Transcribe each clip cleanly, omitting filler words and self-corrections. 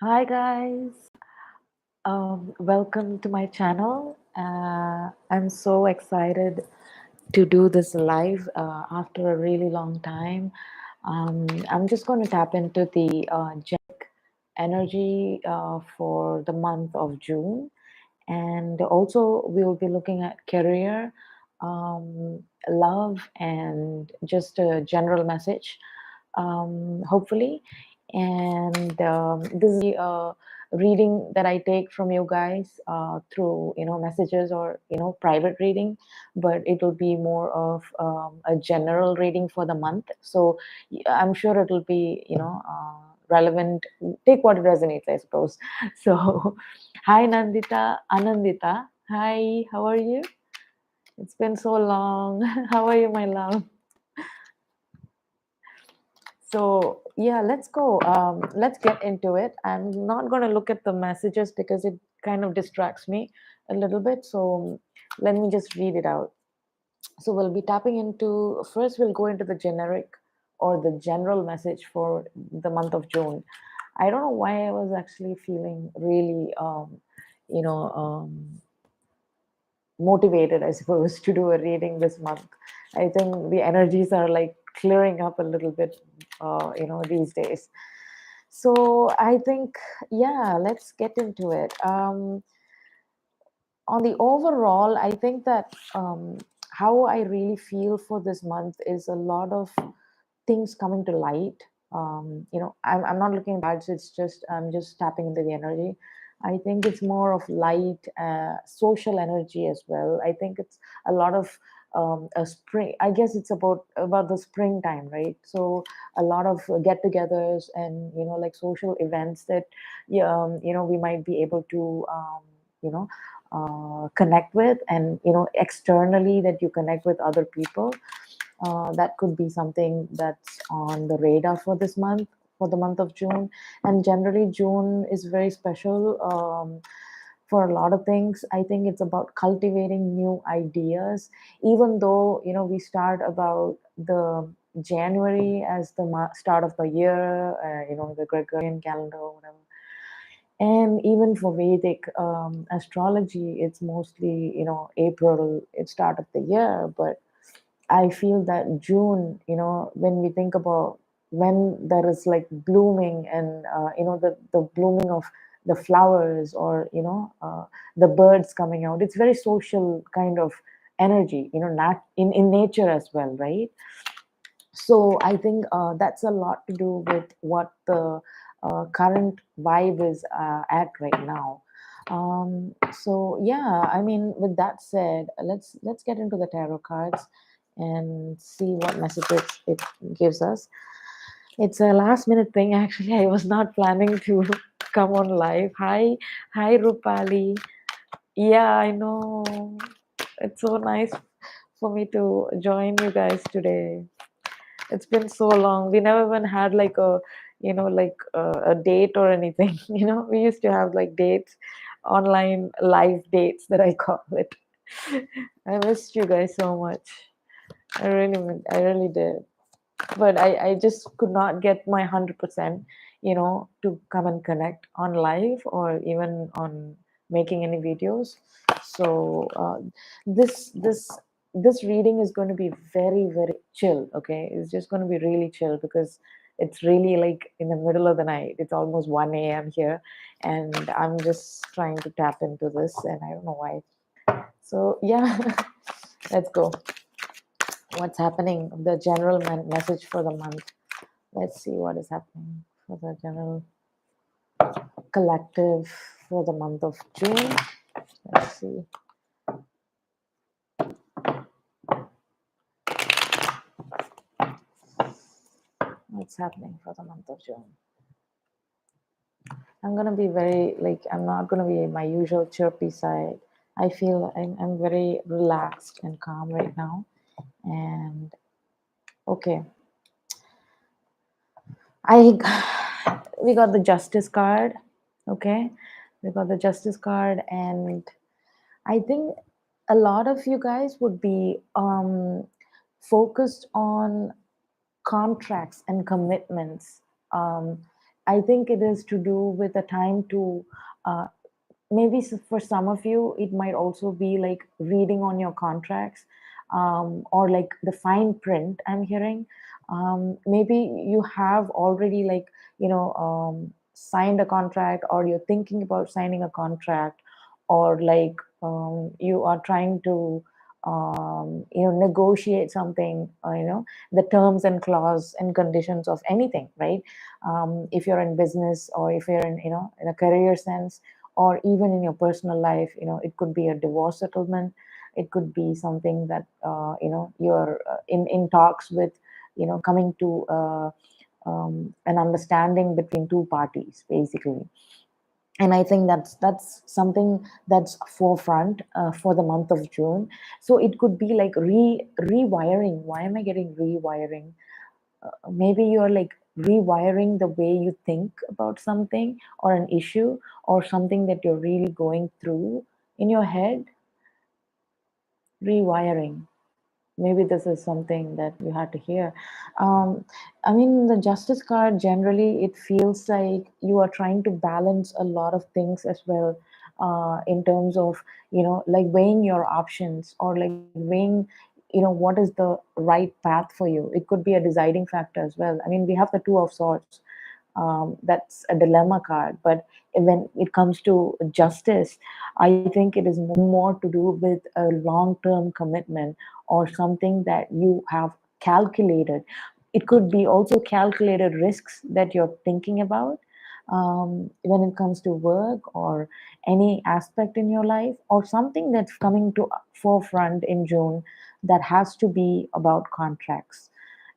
Hi guys, welcome to my channel. I'm so excited to do this live after a really long time. I'm just going to tap into the energy for the month of June, and also we will be looking at career, love, and just a general message, hopefully. And this is the reading that I take from you guys through messages or private reading, but it will be more of a general reading for the month. So I'm sure it will be relevant. Take what resonates, I suppose. So hi Nandita, Anandita. Hi, how are you? It's been so long. How are you, my love? So yeah, let's go. Let's get into it. I'm not going to look at the messages because it kind of distracts me a little bit. So let me just read it out. So we'll be tapping into, first we'll go into the generic or the general message for the month of June. I don't know why I was actually feeling really, you know, motivated, I suppose, to do a reading this month. I think the energies are like clearing up a little bit, these days. So I think, yeah, let's get into it. On the overall, I think that how I really feel for this month is a lot of things coming to light. I'm not looking at cards, it's just I'm just tapping into the energy. I think it's more of light, social energy as well. I think it's a lot of a spring. I guess it's about the springtime, right? So a lot of get-togethers and like social events that we might be able to you know connect with, and externally that you connect with other people. That could be something that's on the radar for this month, for the month of June. And generally, June is very special for a lot of things. I think it's about cultivating new ideas, even though we start about the January as the start of the year, the Gregorian calendar or whatever. And even for Vedic astrology, it's mostly April, it's start of the year. But I feel that June, when we think about when there is like blooming and the blooming of the flowers, or the birds coming out, it's very social kind of energy, not in nature as well, right? So I think that's a lot to do with what the current vibe is at right now. So yeah, I mean, with that said, let's get into the tarot cards and see what messages it gives us. It's a last minute thing. Actually, I was not planning to come on live. Hi Rupali. Yeah, I know. It's so nice for me to join you guys today. It's been so long. We never even had like a date or anything. We used to have like dates, online live dates that I call it. I missed you guys so much. I really did. But I just could not get my 100%, to come and connect on live or even on making any videos. So this reading is going to be very, very chill. Okay, it's just going to be really chill because it's really like in the middle of the night. It's almost 1 a.m. here, and I'm just trying to tap into this, and I don't know why. So yeah, let's go. What's happening? The general message for the month. Let's see what is happening for the general collective for the month of June. Let's see. What's happening for the month of June. I'm gonna be very I'm not gonna be my usual chirpy side. I feel I'm very relaxed and calm right now. And okay, we got the Justice card. Okay, we got the Justice card, and I think a lot of you guys would be focused on contracts and commitments, I think it is to do with the time to uh, maybe for some of you it might also be like reading on your contracts, or like the fine print I'm hearing. Maybe you have already like, signed a contract, or you're thinking about signing a contract, or like you are trying to negotiate something, the terms and clause and conditions of anything, right? If you're in business, or if you're in, in a career sense, or even in your personal life, it could be a divorce settlement. It could be something that you're in talks with, coming to an understanding between two parties basically. And I think that's something that's forefront for the month of June. So it could be like rewiring. Why am I getting rewiring? Maybe you're like rewiring the way you think about something, or an issue, or something that you're really going through in your head. Rewiring. Maybe this is something that you had to hear. um, I mean, the justice card, generally it feels like you are trying to balance a lot of things as well, in terms of, like weighing your options, or like weighing, what is the right path for you. It could be a deciding factor as well. I mean, we have the two of swords. That's a dilemma card. But when it comes to justice, I think it is more to do with a long term commitment, or something that you have calculated. It could be also calculated risks that you're thinking about, when it comes to work, or any aspect in your life, or something that's coming to forefront in June, that has to be about contracts.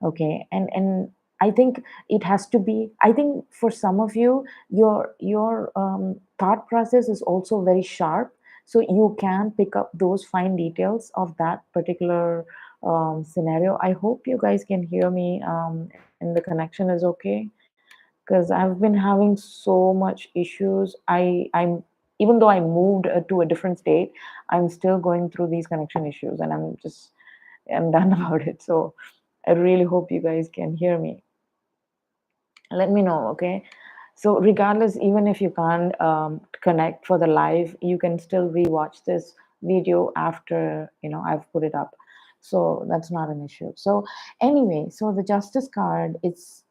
Okay. And I think it has to be, I think for some of you, your thought process is also very sharp, so you can pick up those fine details of that particular scenario. I hope you guys can hear me, and the connection is okay, because I've been having so much issues. I'm Even though I moved to a different state, I'm still going through these connection issues, and I'm done about it. So I really hope you guys can hear me. Let me know, okay? So regardless, even if you can't connect for the live, you can still rewatch this video after, I've put it up. So that's not an issue. So anyway, so the justice card, it's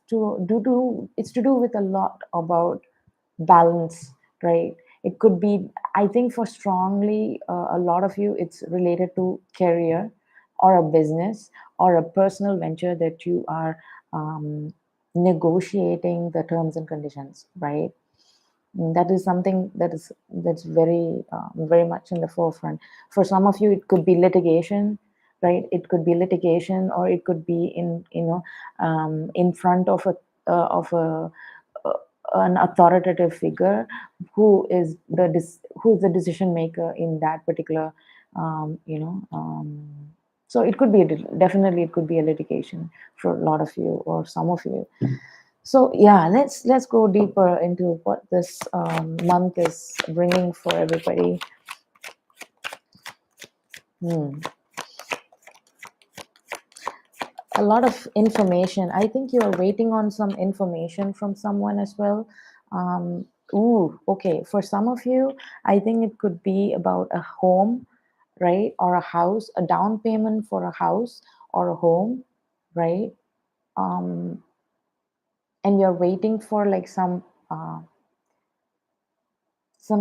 to do with a lot about balance, right? It could be, I think for strongly a lot of you, it's related to career, or a business, or a personal venture that you are um, negotiating the terms and conditions, right? That is something that's very much in the forefront. For some of you, it could be litigation, right? It could be litigation, or it could be in front of a uh, an authoritative figure, who is the decision maker in that particular, um, you know um, so it could be definitely it could be a litigation for a lot of you, or some of you. So yeah, let's go deeper into what this month is bringing for everybody. Hmm. A lot of information. I think you're waiting on some information from someone as well. Okay. For some of you, I think it could be about a home, right? Or a house, a down payment for a house or a home, right? Um, and you're waiting for like some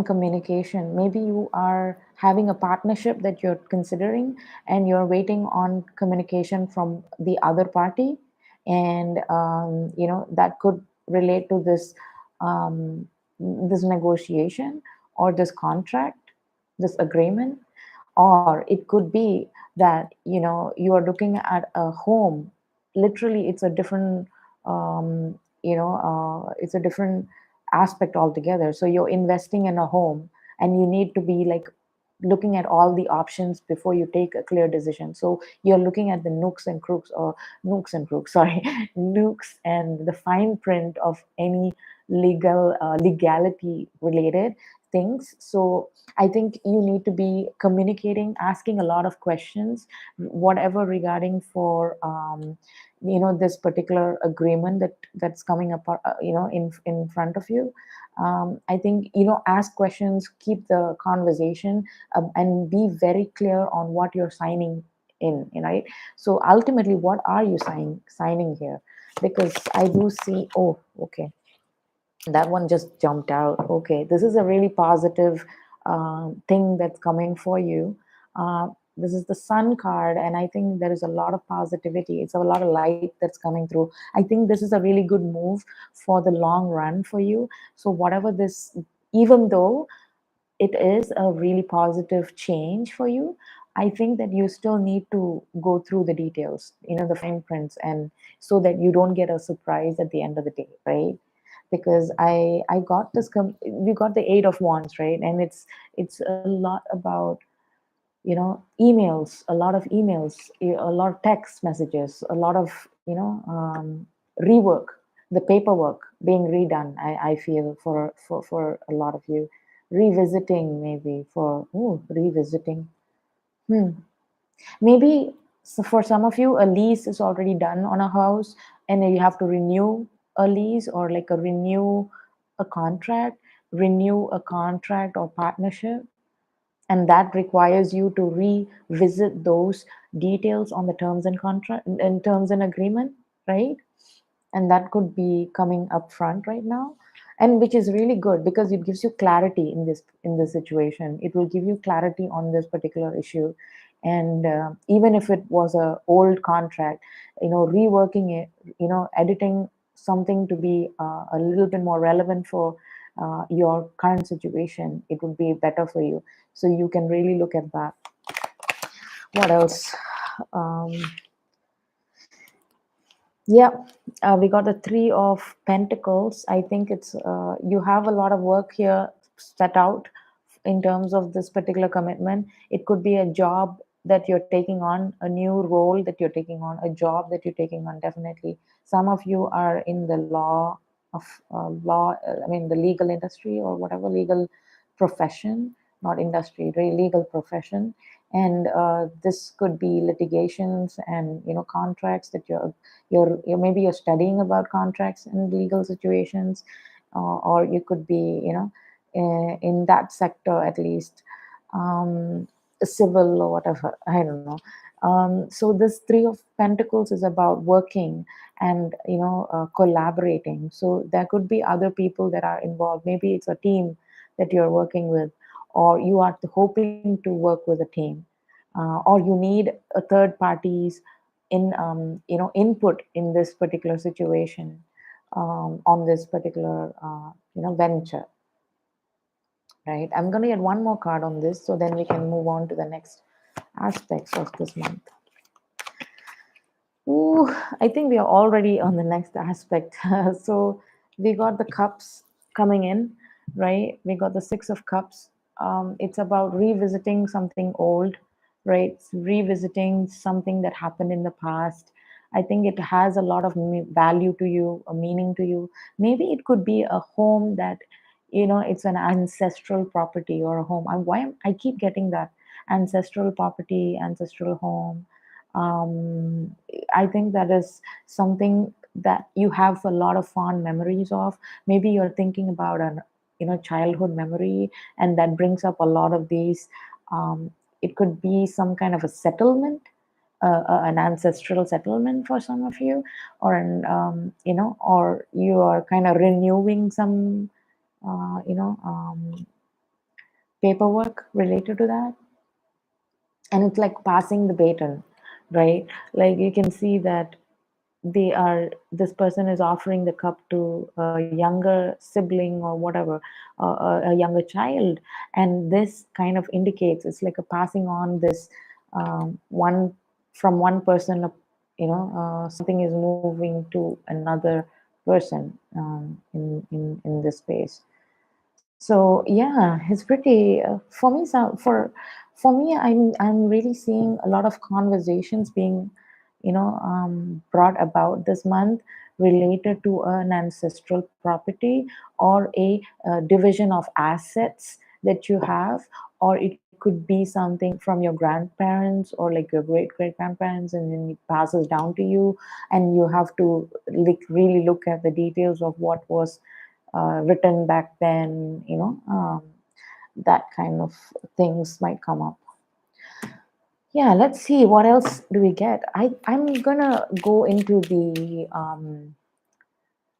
communication. Maybe you are having a partnership that you're considering, and you're waiting on communication from the other party. And that could relate to this negotiation, or this contract, this agreement. Or it could be that you are looking at a home. Literally, it's a different it's a different aspect altogether. So you're investing in a home, and you need to be like looking at all the options before you take a clear decision. So you're looking at the nooks and crooks, sorry, nooks and the fine print of any legality related. things. So I think you need to be communicating, asking a lot of questions, whatever regarding for this particular agreement that's coming up, in front of you. I think, ask questions, keep the conversation, and be very clear on what you're signing in, right? So ultimately, what are you signing here? Because I do see, oh, okay, that one just jumped out. Okay, this is a really positive thing that's coming for you. This is the sun card, and I think there is a lot of positivity. It's a lot of light that's coming through. I think this is a really good move for the long run for you. So whatever this, even though it is a really positive change for you, I think that you still need to go through the details, the fine prints, and so that you don't get a surprise at the end of the day, right? Because I got this we got the 8 of Wands, right? And it's a lot about, emails, a lot of emails, a lot of text messages, a lot of, rework, the paperwork being redone. I feel for a lot of you, revisiting, maybe for, revisiting. Hmm. Maybe, so for some of you, a lease is already done on a house, and then you have to renew a lease, or like a renew a contract or partnership, and that requires you to revisit those details on the terms and contract and terms and agreement, right? And that could be coming up front right now, and which is really good because it gives you clarity in this situation. It will give you clarity on this particular issue. And even if it was a old contract, reworking it, editing something to be a little bit more relevant for your current situation, it would be better for you. So you can really look at that. What else? um, Yeah, we got the Three of Pentacles. I think it's you have a lot of work here set out in terms of this particular commitment. It could be a job that you're taking on, a new role that you're taking on, a job that you're taking on. Definitely, some of you are in the I mean, the legal industry or whatever legal profession, not industry, really legal profession. And this could be litigations and contracts that you're maybe you're studying about contracts and legal situations, or you could be in that sector at least, um, civil or whatever, I don't know. So this Three of Pentacles is about working and collaborating. So there could be other people that are involved. Maybe it's a team that you're working with, or you are hoping to work with a team, or you need a third party's input in this particular situation, on this particular venture, right? I'm going to get one more card on this, so then we can move on to the next aspects of this month. Ooh, I think we are already on the next aspect. So we got the cups coming in, right? We got the Six of Cups. It's about revisiting something old, right? It's revisiting something that happened in the past. I think it has a lot of value to you, a meaning to you. Maybe it could be a home that, it's an ancestral property or a home. I keep getting that ancestral property, ancestral home. um, I think that is something that you have a lot of fond memories of. Maybe you're thinking about an childhood memory, and that brings up a lot of these. It could be some kind of a settlement, an ancestral settlement for some of you, or or you are kind of renewing some, paperwork related to that, and it's like passing the baton, right? Like you can see that this person is offering the cup to a younger sibling or whatever, a younger child, and this kind of indicates it's like a passing on this, one from one person, something is moving to another person, in this space. So yeah, it's pretty, for me. For me, I'm really seeing a lot of conversations being, brought about this month. related to an ancestral property, or a division of assets that you have, or it could be something from your grandparents or like your great grandparents, and then it passes down to you, and you have to like really look at the details of what was written back then, that kind of things might come up. Yeah, let's see what else do we get. I'm gonna go into the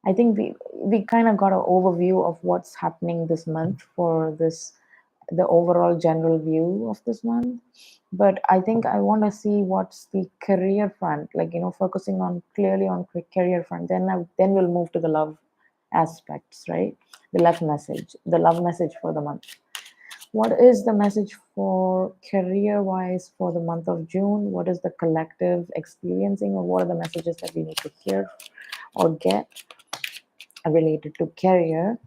I think we kind of got an overview of what's happening this month for this, the overall general view of this month. But I think I want to see what's the career front, like, focusing on clearly on career front. Then we'll move to the love aspects, right? The love message for the month. What is the message for career wise for the month of June? What is the collective experiencing, or what are the messages that we need to hear or get related to career?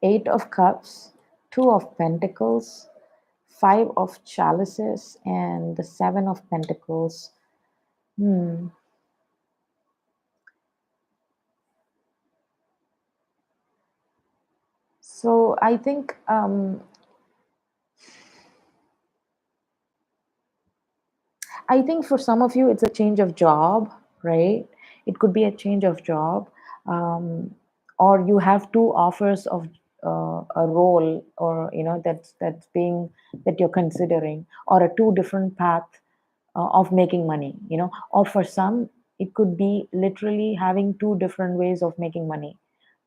Eight of Cups, Two of Pentacles, Five of Chalices, and the Seven of Pentacles. So I think for some of you, it's a change of job, right? It could be a change of job, um, or you have two offers of a role, or that's being that you're considering, or a two different path of making money. Or for some, it could be literally having two different ways of making money,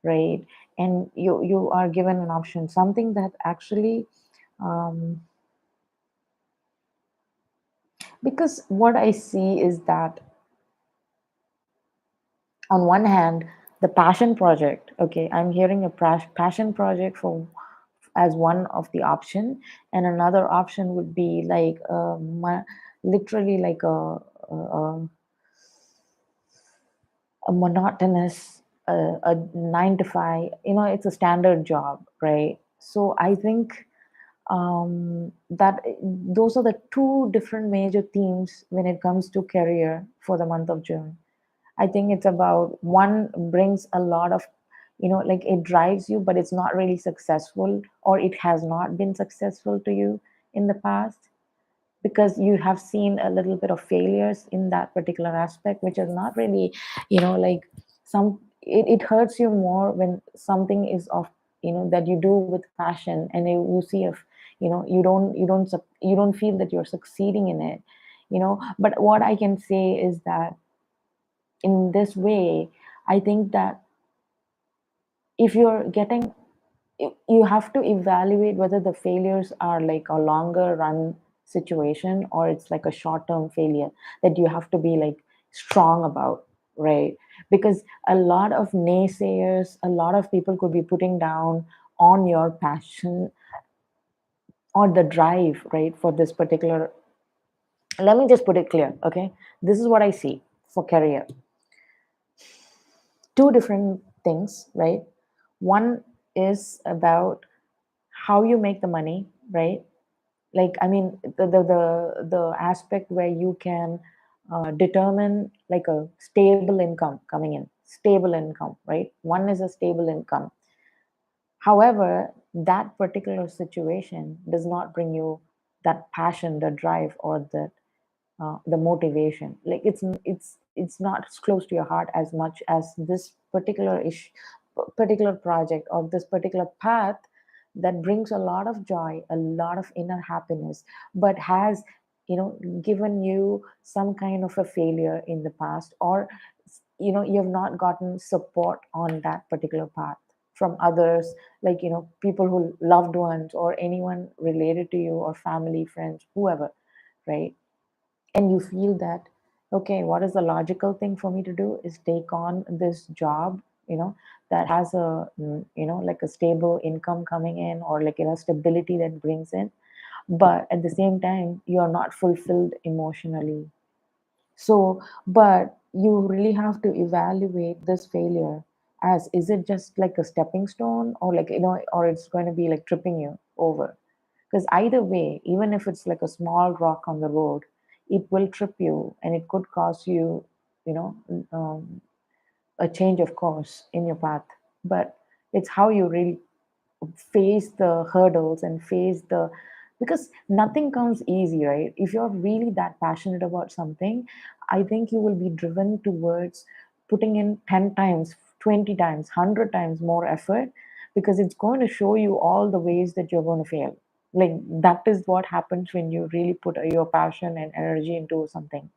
right? And you are given an option, something that actually. Um, because what I see is that on one hand, the passion project, okay, I'm hearing a passion project for as one of the option, and another option would be like literally like a monotonous a 9 to 5, it's a standard job, right? So I think that those are the two different major themes when it comes to career for the month of June. I think it's about, one brings a lot of, like it drives you, but it's not really successful, or it has not been successful to you in the past, because you have seen a little bit of failures in that particular aspect, which is not really, like it hurts you more when something is of, that you do with passion, and you see if, you don't feel that you're succeeding in it. But what I can say is that in this way, I think that if you're getting, you have to evaluate whether the failures are like a longer run situation, or it's like a short term failure that you have to be like strong about, right? Because a lot of naysayers, a lot of people could be putting down on your passion or the drive, right, for this particular. Let me just put it clear, okay? This is what I see for career. Two different things, right? One is about how you make the money, right? Like, I mean, the aspect where you can determine like a stable income coming in, stable income, right? One is a stable income. However, that particular situation does not bring you that passion, the drive, or the motivation. Like it's not close to your heart as much as this particular project, or this particular path that brings a lot of joy, a lot of inner happiness, but has, given you some kind of a failure in the past, or you have not gotten support on that particular path from others, like, people who loved ones, or anyone related to you, or family, friends, whoever, right? And you feel that, okay, what is the logical thing for me to do is take on this job, that has a, like a stable income coming in, or like, stability that brings in, but at the same time you are not fulfilled emotionally. So, but you really have to evaluate this failure as, is it just like a stepping stone, or like, or it's going to be like tripping you over? Because either way, even if it's like a small rock on the road, it will trip you, and it could cause you a change of course in your path, but it's how you really face the hurdles and face the, because nothing comes easy, right? If you're really that passionate about something, I think you will be driven towards putting in 10 times, 20 times, 100 times more effort, because it's going to show you all the ways that you're going to fail. Like, that is what happens when you really put your passion and energy into something,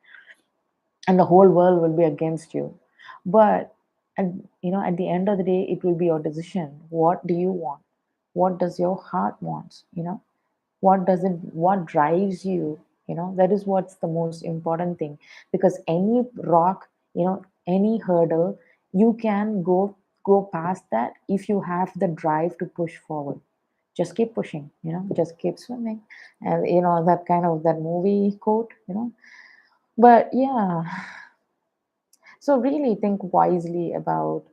and the whole world will be against you. But at the end of the day, it will be your decision. What do you want? What does your heart wants? What drives you? That is what's the most important thing. Because any rock, any hurdle, you can go past that if you have the drive to push forward. Just keep pushing, just keep swimming. And that kind of that movie quote. But yeah, so really think wisely about,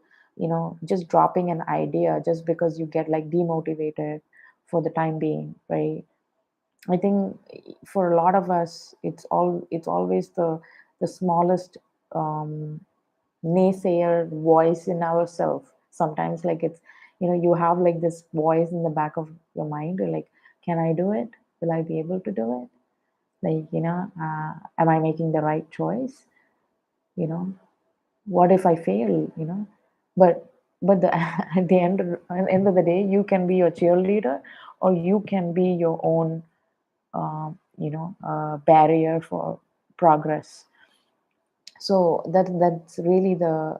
just dropping an idea just because you get like demotivated for the time being, right? I think for a lot of us, it's always the smallest um, naysayer voice in ourselves. Sometimes, like, it's, you have like this voice in the back of your mind, you're like, can I do it? Will I be able to do it? Like, am I making the right choice? You know, what if I fail? But the at the end of the day, you can be your cheerleader, or you can be your own barrier for progress. So that's really the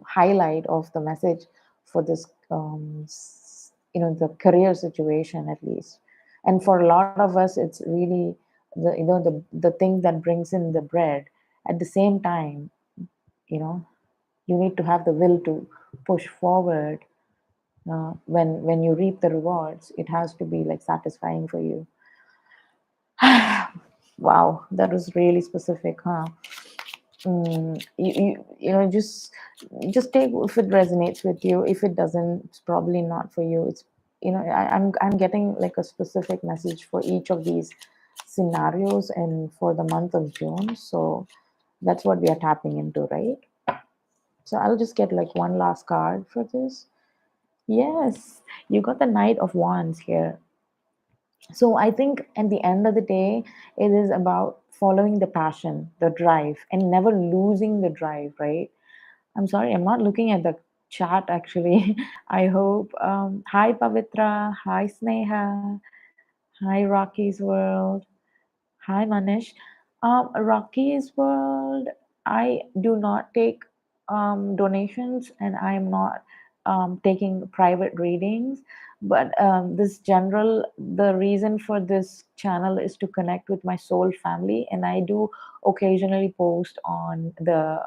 highlight of the message for this the career situation, at least. And for a lot of us, it's really the thing that brings in the bread. At the same time, you know you need to have the will to push forward. When you reap the rewards, it has to be like satisfying for you. Wow, that was really specific, huh? Just take if it resonates with you. If it doesn't, it's probably not for you. It's I'm getting like a specific message for each of these scenarios and for the month of June. So that's what we are tapping into, right? So I'll just get like one last card for this. Yes, you got the Knight of Wands here. So I think at the end of the day, it is about following the passion, the drive, and never losing the drive, right? I'm sorry, I'm not looking at the chat actually. I hope. Hi, Pavitra. Hi, Sneha. Hi, Rocky's World. Hi, Manish. Rocky's World, I do not take donations, and I'm not taking private readings. But the reason for this channel is to connect with my soul family, and I do occasionally post on the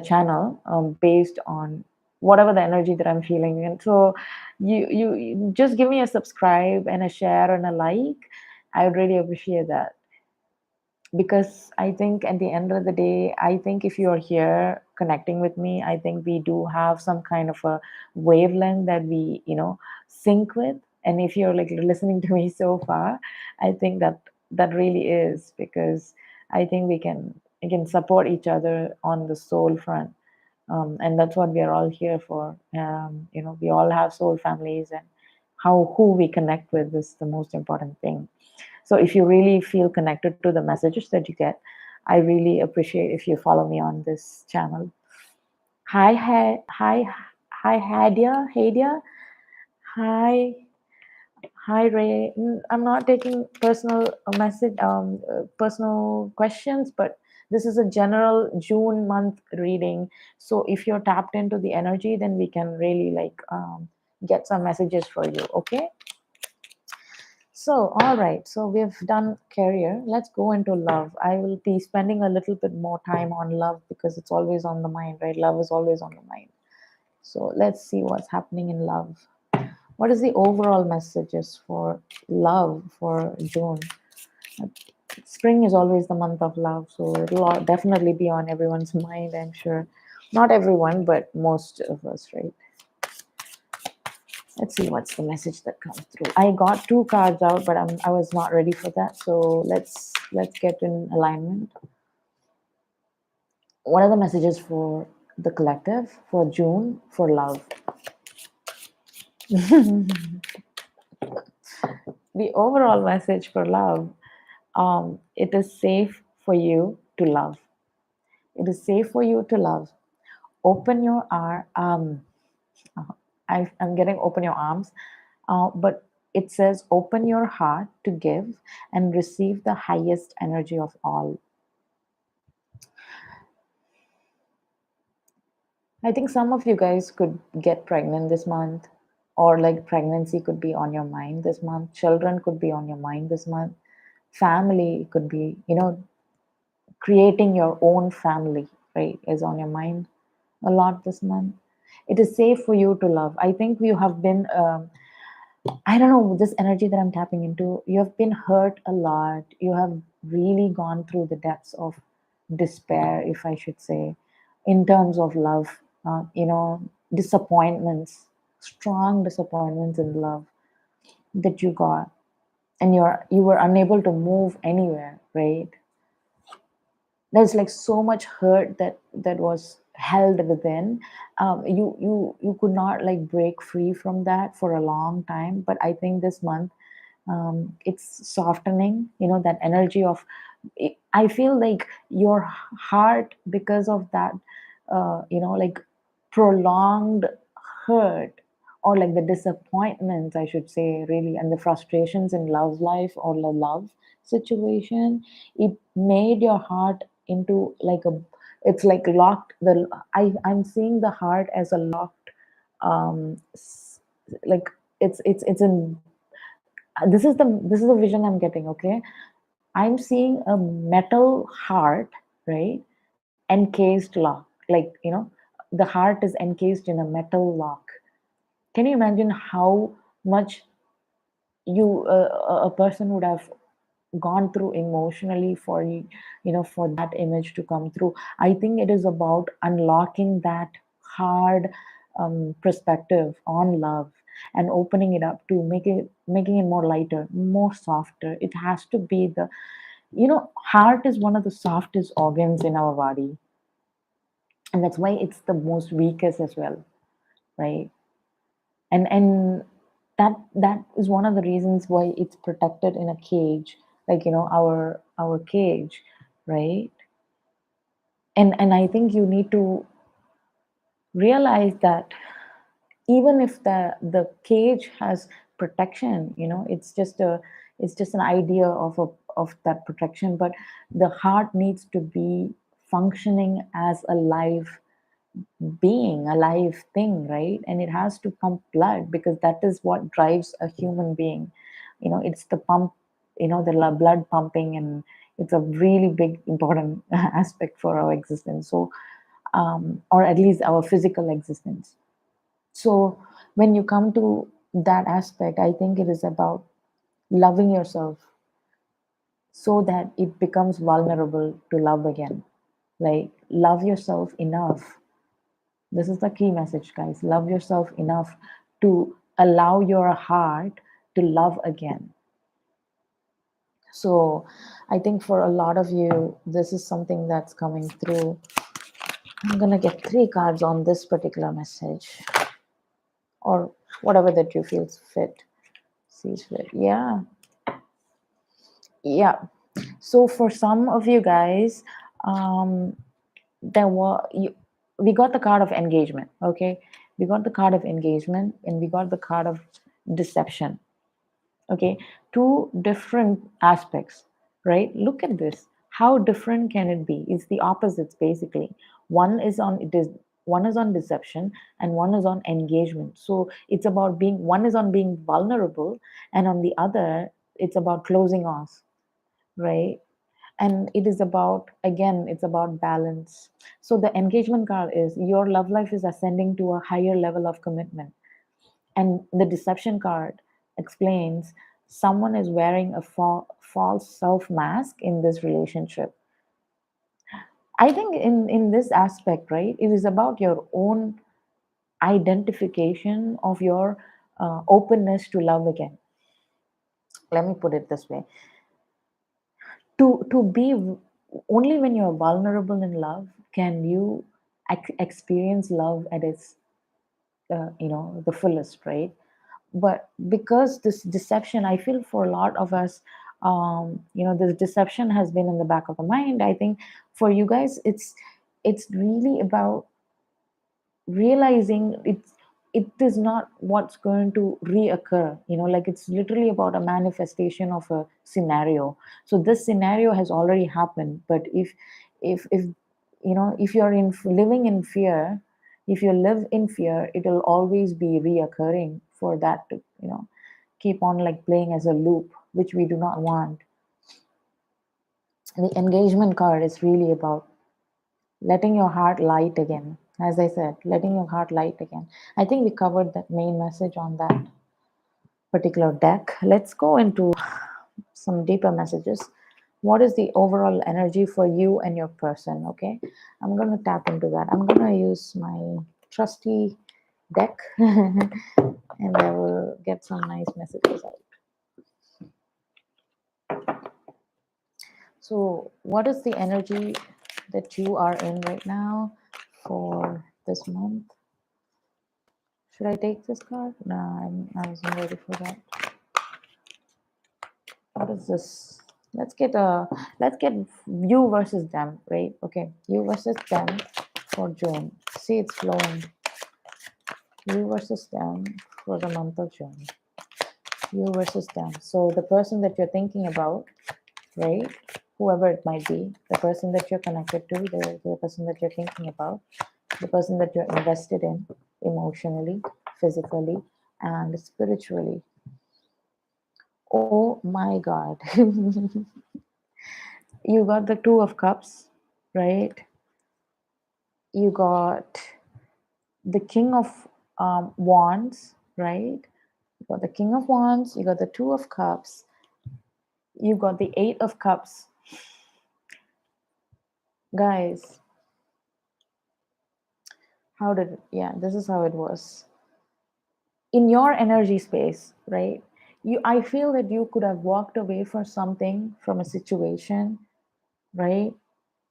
channel based on whatever the energy that I'm feeling. And so you just give me a subscribe and a share and a like. I would really appreciate that, because I think at the end of the day, I think if you're here connecting with me, I think we do have some kind of a wavelength that we sync with. And if you're like listening to me so far, I think that really is, because I think we can support each other on the soul front. And that's what we are all here for. We all have soul families, and who we connect with is the most important thing. So if you really feel connected to the messages that you get, I really appreciate if you follow me on this channel. Hi, Hadia. Hi, hi, Ray. I'm not taking personal questions, but this is a general June month reading. So if you're tapped into the energy, then we can really get some messages for you. Okay. So, all right. So we've done career. Let's go into love. I will be spending a little bit more time on love because it's always on the mind, right? Love is always on the mind. So let's see what's happening in love. What is the overall messages for love for June? Spring is always the month of love, so it'll definitely be on everyone's mind, I'm sure. Not everyone, but most of us, right? Let's see what's the message that comes through. I got two cards out, but I was not ready for that. So let's get in alignment. What are the messages for the collective for June for love? The overall message for love, it is safe for you to love. It is safe for you to love. Open your I'm getting open your arms, but it says open your heart to give and receive the highest energy of all. I think some of you guys could get pregnant this month, or like pregnancy could be on your mind this month. Children could be on your mind this month. Family could be, creating your own family, right, is on your mind a lot this month. It is safe for you to love. I think you have been, I don't know, this energy that I'm tapping into, you have been hurt a lot. You have really gone through the depths of despair, if I should say, in terms of love, disappointments, strong disappointments in love that you got. And you were unable to move anywhere, right? There's like so much hurt that was held within. You could not like break free from that for a long time, but I think this month, it's softening, that energy of, I feel like your heart, because of that, like prolonged hurt, or like the disappointments, I should say, really, and the frustrations in love life or the love situation, it made your heart into like a, it's like locked I'm seeing the heart as a locked, like it's in, this is the vision I'm getting, okay? I'm seeing a metal heart, right? Encased lock. Like, the heart is encased in a metal lock. Can you imagine how much a person would have gone through emotionally for for that image to come through? I think it is about unlocking that hard, perspective on love, and opening it up to making it more lighter, more softer. It has to be the, heart is one of the softest organs in our body, and that's why it's the most weakest as well, right? And that is one of the reasons why it's protected in a cage, like, our cage, right? And I think you need to realize that even if the cage has protection, it's just an idea of that protection, but the heart needs to be functioning as a live being, a live thing, right? And it has to pump blood, because that is what drives a human being. It's the pump, the blood pumping, and it's a really big important aspect for our existence. So, or at least our physical existence. So when you come to that aspect, I think it is about loving yourself so that it becomes vulnerable to love again. Like, love yourself enough. This is the key message, guys. Love yourself enough to allow your heart to love again. So, I think for a lot of you, this is something that's coming through. I'm going to get 3 cards on this particular message, or whatever that you feel fit. Sees fit. Yeah. Yeah. So, for some of you guys, there were we got the card of engagement. Okay, we got the card of engagement, and we got the card of deception. Okay, two different aspects, right? Look at this. How different can it be? It's the opposites, basically. One is on deception, and one is on engagement. So it's about being, one is on being vulnerable, and on the other, it's about closing off, right? And it is about, again, it's about balance. So the engagement card is your love life is ascending to a higher level of commitment, and the deception card explains someone is wearing a false self mask in this relationship. I think in this aspect, right, it is about your own identification of your openness to love again. Let me put it this way: to be only when you're vulnerable in love can you experience love at its the fullest, right? But because this deception, I feel for a lot of us, this deception has been in the back of the mind. I think for you guys, it's really about realizing it is not what's going to reoccur, like it's literally about a manifestation of a scenario. So this scenario has already happened, but if if you're in living in fear, if you live in fear, it will always be reoccurring for that to keep on like playing as a loop, which we do not want. The engagement card is really about letting your heart light again. As I said, letting your heart light again. I think we covered that main message on that particular deck. Let's go into some deeper messages. What is the overall energy for you and your person? Okay, I'm going to tap into that. I'm going to use my trusty deck and I will get some nice messages out. So, what is the energy that you are in right now for this month? Should I take this card? No, I wasn't ready for that. What is this? Let's get you versus them, right? Okay, you versus them for June. See, it's flowing. You versus them for the month of June. You versus them. So the person that you're thinking about, right? Whoever it might be, the person that you're connected to, the person that you're thinking about, the person that you're invested in emotionally, physically, and spiritually. Oh my God. You got the Two of Cups, right? You got the King of Wands, right? You got the King of Wands, you got the Two of Cups, you got the Eight of Cups. Guys, this is how it was. In your energy space, right? I feel that you could have walked away from something, from a situation, right?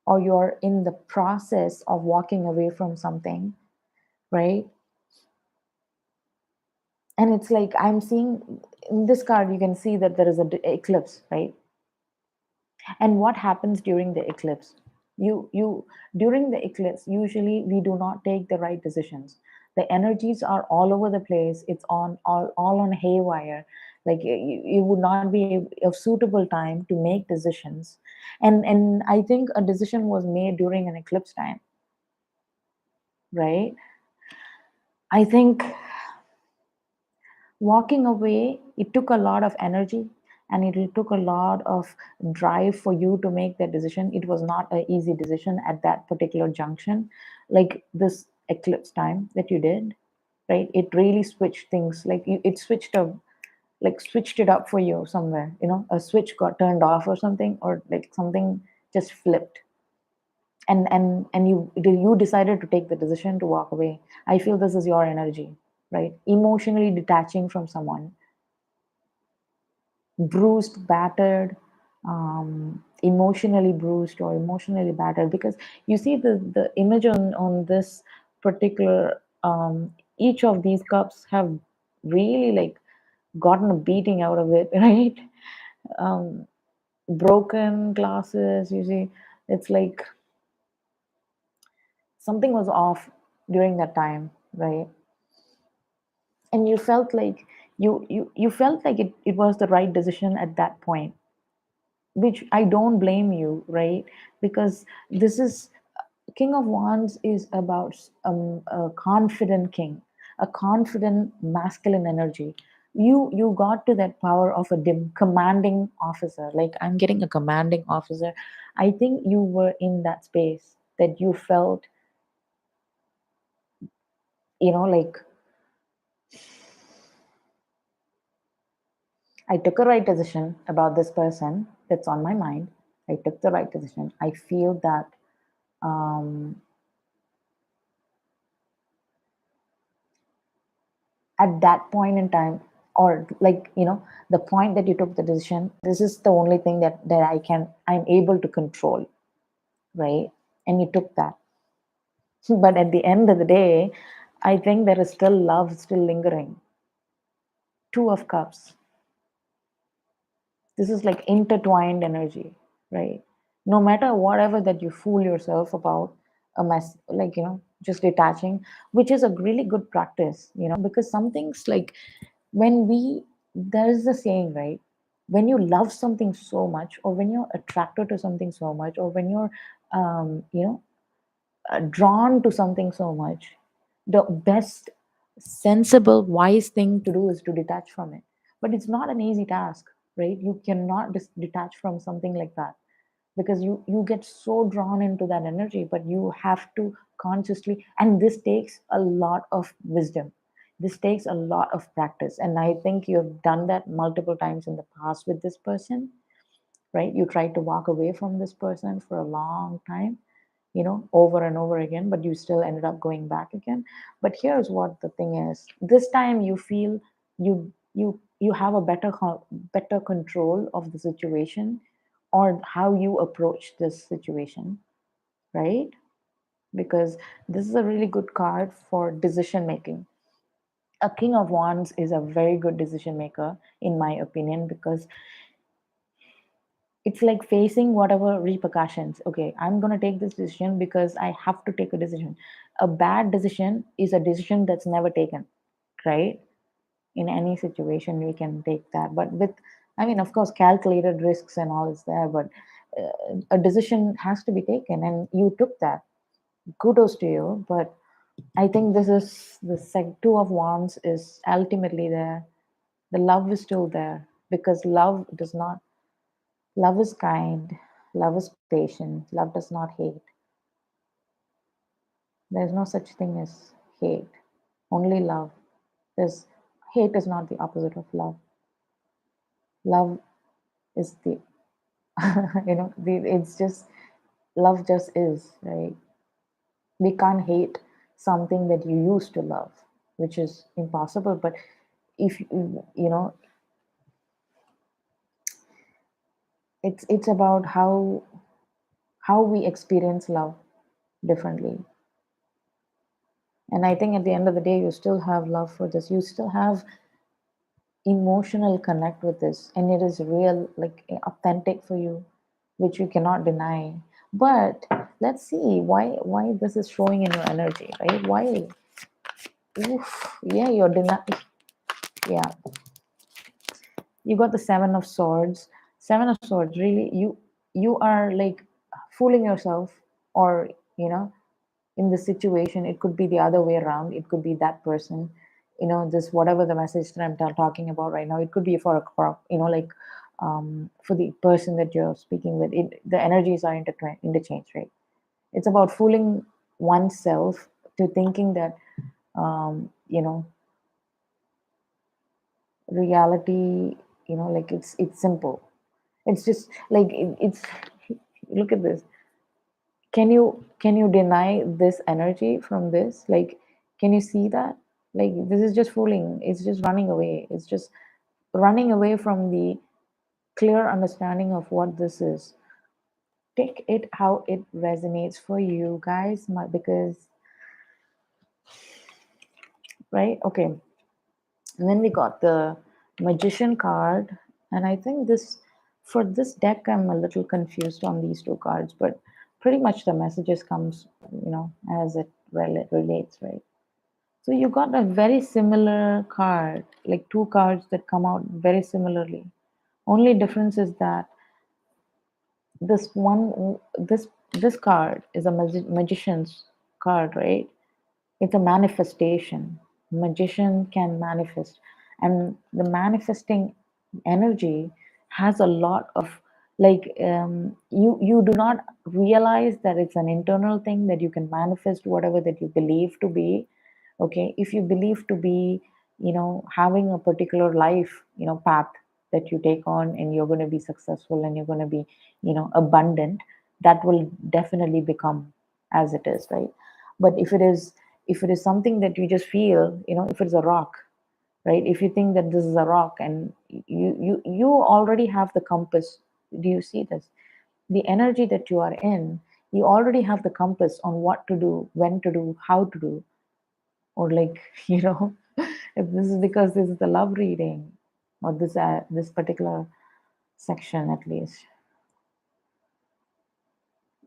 Or you're in the process of walking away from something, right? And it's like I'm seeing in this card, you can see that there is an eclipse, right? And what happens during the eclipse? You during the eclipse, usually we do not take the right decisions. The energies are all over the place. It's all on haywire. Like you would not be a suitable time to make decisions. And I think a decision was made during an eclipse time, right? I think walking away, it took a lot of energy and it took a lot of drive for you to make that decision. It was not an easy decision at that particular junction, like this eclipse time that you did, right? It really switched things, like it switched up, like switched it up for you somewhere, a switch got turned off or something, or like something just flipped. And you decided to take the decision to walk away. I feel this is your energy, right? Emotionally detaching from someone, bruised, battered, emotionally bruised or emotionally battered. Because you see the image on this particular, each of these cups have really like gotten a beating out of it, right? Um, Broken glasses, you see, it's like something was off during that time, right? And you felt like you felt like it was the right decision at that point, which I don't blame you, right? Because this is King of Wands is about a confident king, a confident masculine energy. You got to that power of a commanding officer. Like I'm getting a commanding officer. I think you were in that space that you felt, like I took a right decision about this person that's on my mind. I took the right decision. I feel that um, at that point in time, or like the point that you took the decision, this is the only thing that I'm able to control. right? And you took that. But at the end of the day, I think there is still love still lingering. Two of Cups. This is like intertwined energy, right? No matter whatever that you fool yourself about, a mess, like, just detaching, which is a really good practice, because some things, like, when we, there is a saying, right? When you love something so much, or when you're attracted to something so much, or when you're, drawn to something so much, the best, sensible, wise thing to do is to detach from it. But it's not an easy task, right? You cannot detach from something like that, because you get so drawn into that energy. But you have to consciously, and this takes a lot of wisdom. This takes a lot of practice, and I think you've done that multiple times in the past with this person, right? You tried to walk away from this person for a long time, over and over again, but you still ended up going back again. But here's what the thing is: this time you feel you have a better control of the situation, or how you approach this situation, right? Because this is a really good card for decision making. A King of Wands is a very good decision maker, in my opinion, because it's like facing whatever repercussions. Okay, I'm going to take this decision because I have to take a decision. A bad decision is a decision that's never taken, right? In any situation we can take that, but with, I mean, of course, calculated risks and all is there, but a decision has to be taken, and you took that. Kudos to you. But I think this is the Two of Wands is ultimately there. The love is still there, because love is kind, love is patient, love does not hate. There's no such thing as hate, only love. There's Hate is not the opposite of love. Love is the it's just, love just is, right? We can't hate something that you used to love, which is impossible. But if it's about how we experience love differently. And I think at the end of the day, you still have love for this. You still have emotional connect with this, and it is real, like authentic for you, which you cannot deny. But let's see why this is showing in your energy, right? Why? Oof, yeah, you're yeah, you got the Seven of Swords. Seven of Swords, really, you are like fooling yourself, or in the situation. It could be the other way around. It could be that person, this, whatever the message that I'm talking about right now. It could be for a crop, like, for the person that you're speaking with. The energies are interchanged, right? It's about fooling oneself to thinking that, um, you know reality, like, it's simple. It's just like, it's look at this. Can you deny this energy from this? Like, can you see that? Like, this is just fooling. It's just running away. It's just running away from the clear understanding of what this is. Take it how it resonates for you guys, because, right? Okay. And then we got the Magician card. And I think for this deck, I'm a little confused on these two cards, but pretty much the messages comes, as it relates, right? So you got a very similar card, like two cards that come out very similarly. Only difference is that this one, this card is a magician's card, right? It's a manifestation. Magician can manifest, and the manifesting energy has a lot of, like, you do not realize that it's an internal thing, that you can manifest whatever that you believe to be. Okay, if you believe to be, having a particular life, path that you take on, and you're going to be successful, and you're going to be, abundant, that will definitely become as it is, right? But if it is something that you just feel, if it's a rock, right? If you think that this is a rock, and you already have the compass. Do you see this? The energy that you are in, You already have the compass on what to do, when to do, how to do, or like if this is because this is the love reading, or this particular section at least,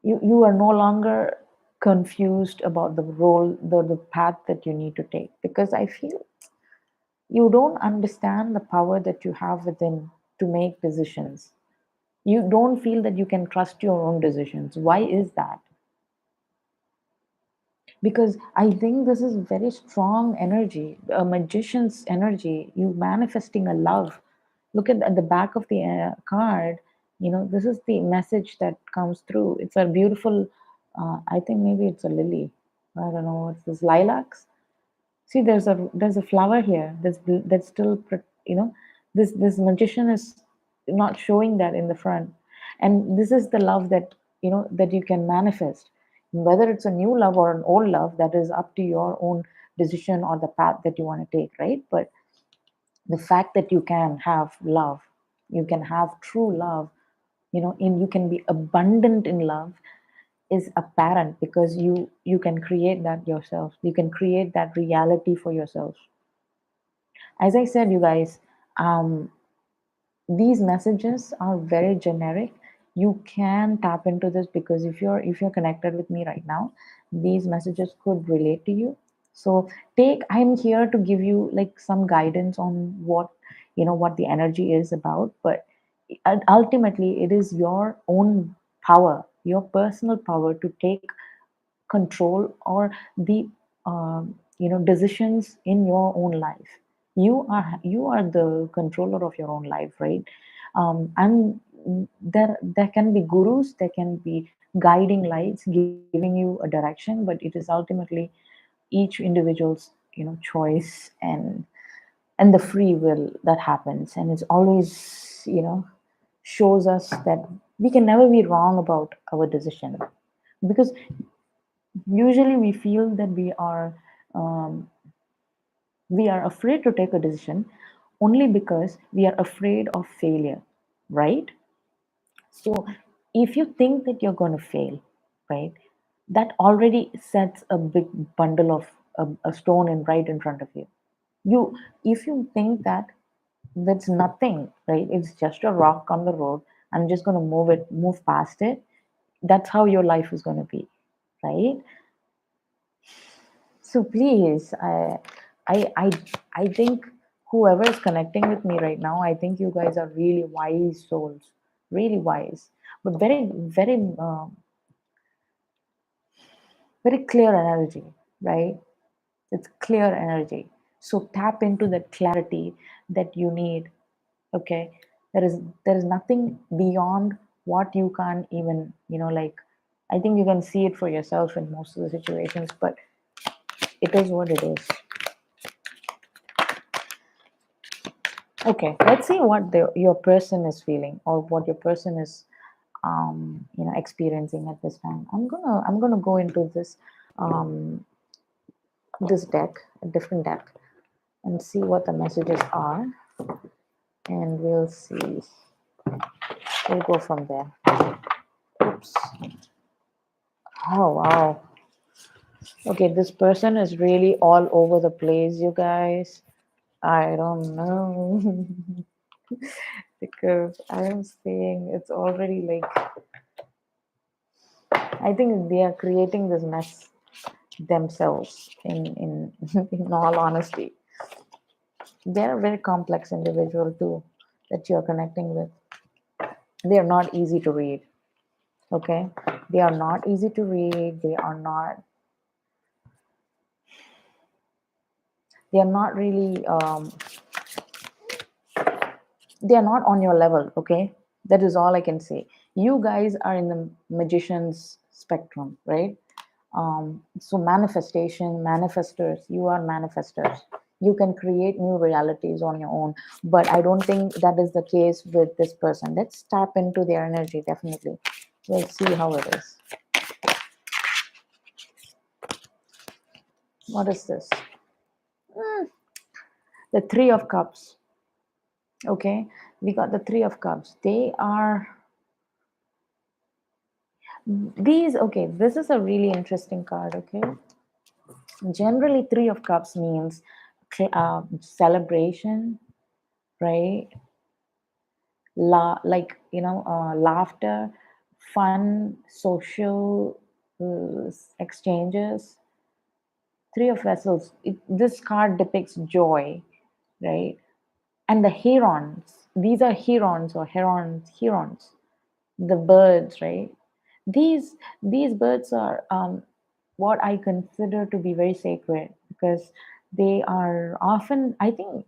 you are no longer confused about the role, the path that you need to take, because I feel you don't understand the power that you have within to make decisions. You don't feel that you can trust your own decisions. Why is that? Because I think this is very strong energy, a magician's energy. You manifesting a love. Look at the back of the card. This is the message that comes through. It's a beautiful. I think maybe it's a lily. I don't know what's this, lilacs. See, there's a flower here that's still this magician is not showing that in the front, and this is the love that you can manifest. Whether it's a new love or an old love, that is up to your own decision or the path that you want to take, right? But the fact that you can have love, you can have true love, and you can be abundant in love is apparent, because you can create that yourself. You can create that reality for yourself. As I said, you guys, um, these messages are very generic. You can tap into this, because if you're connected with me right now, these messages could relate to you. So I'm here to give you like some guidance on what the energy is about, but ultimately it is your own power, your personal power to take control, or the decisions in your own life. You are the controller of your own life, right? And there can be gurus, there can be guiding lights giving you a direction, but it is ultimately each individual's choice, and the free will that happens, and it's always shows us that we can never be wrong about our decision, because usually we feel that um, we are afraid to take a decision only because we are afraid of failure, right? So if you think that you're going to fail, right, that already sets a big bundle of a stone in right in front of you. If you think that that's nothing, right, it's just a rock on the road, I'm just going to move past it, that's how your life is going to be, right? So please, I, I, I think whoever is connecting with me right now, I think you guys are really wise souls, really wise, but very, very, very clear energy, right? It's clear energy. So tap into that clarity that you need. Okay, there is nothing beyond what you can't even, like. I think you can see it for yourself in most of the situations, but it is what it is. Okay, let's see what your person is feeling, or what your person is experiencing at this time. I'm gonna go into um, this deck, a different deck, and see what the messages are, and we'll see. We'll go from there. Oops. Oh wow. Okay, this person is really all over the place, you guys. I don't know. Because I am seeing it's already like, I think they are creating this mess themselves in in all honesty. They're a very complex individual too that you're connecting with. They're not easy to read. Okay? They are not easy to read. They are not really they are not on your level, okay? That is all I can say. You guys are in the magician's spectrum, right? So manifestation, manifestors, you are manifestors. You can create new realities on your own, but I don't think that is the case with this person. Let's tap into their energy, definitely. We'll see how it is. What is this? The Three of Cups. Okay, we got the Three of Cups. Okay, this is a really interesting card, okay? Generally, Three of Cups means celebration, right? Laughter, fun, social exchanges. Three of Vessels, this card depicts joy, right? And the herons, these are herons or herons, the birds, right? These birds are what I consider to be very sacred because they are often, I think,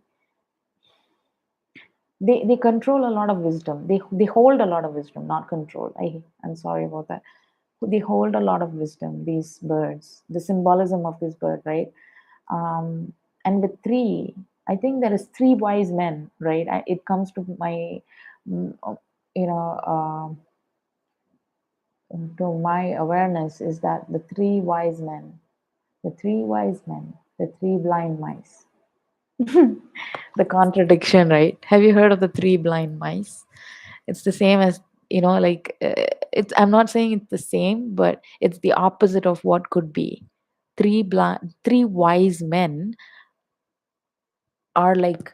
they control a lot of wisdom. They hold a lot of wisdom, not control. I'm sorry about that. They hold a lot of wisdom. These birds, the symbolism of this bird, right? And with three, I think there is three wise men, right? It comes to my, mm, uh, you know, to my awareness is that the three blind mice. The contradiction, right? Have you heard of the three blind mice? It's the same as, like, it's, I'm not saying it's the same, but it's the opposite of what could be. Three wise men are like,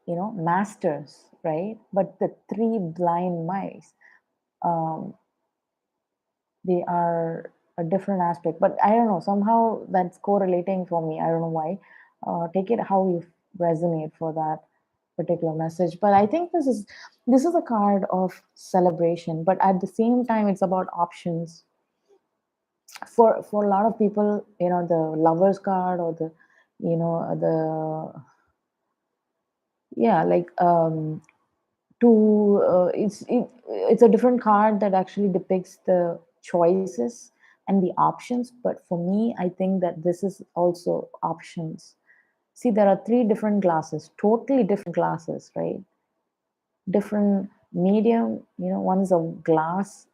masters, right? But the three blind mice, um, they are a different aspect. But I don't know, somehow that's correlating for me. I don't know why. Take it how you resonate for that particular message. But I think this is a card of celebration, but at the same time it's about options. For a lot of people, the lovers card or the, the, yeah, like, it's a different card that actually depicts the choices and the options. But for me, I think that this is also options. See, there are three different glasses, totally different glasses, right? Different medium. One is a glass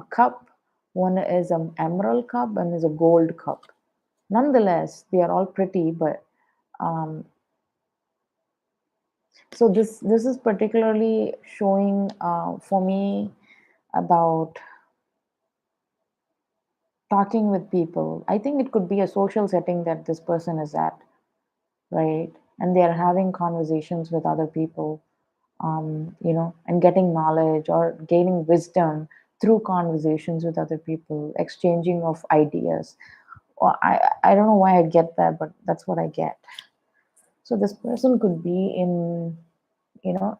cup, one is an emerald cup, and is a gold cup. Nonetheless, they are all pretty, but um, so this is particularly showing for me about talking with people. I think it could be a social setting that this person is at, right? And they are having conversations with other people, and getting knowledge or gaining wisdom through conversations with other people, exchanging of ideas. Well, I don't know why I get that, but that's what I get. So this person could be in, you know,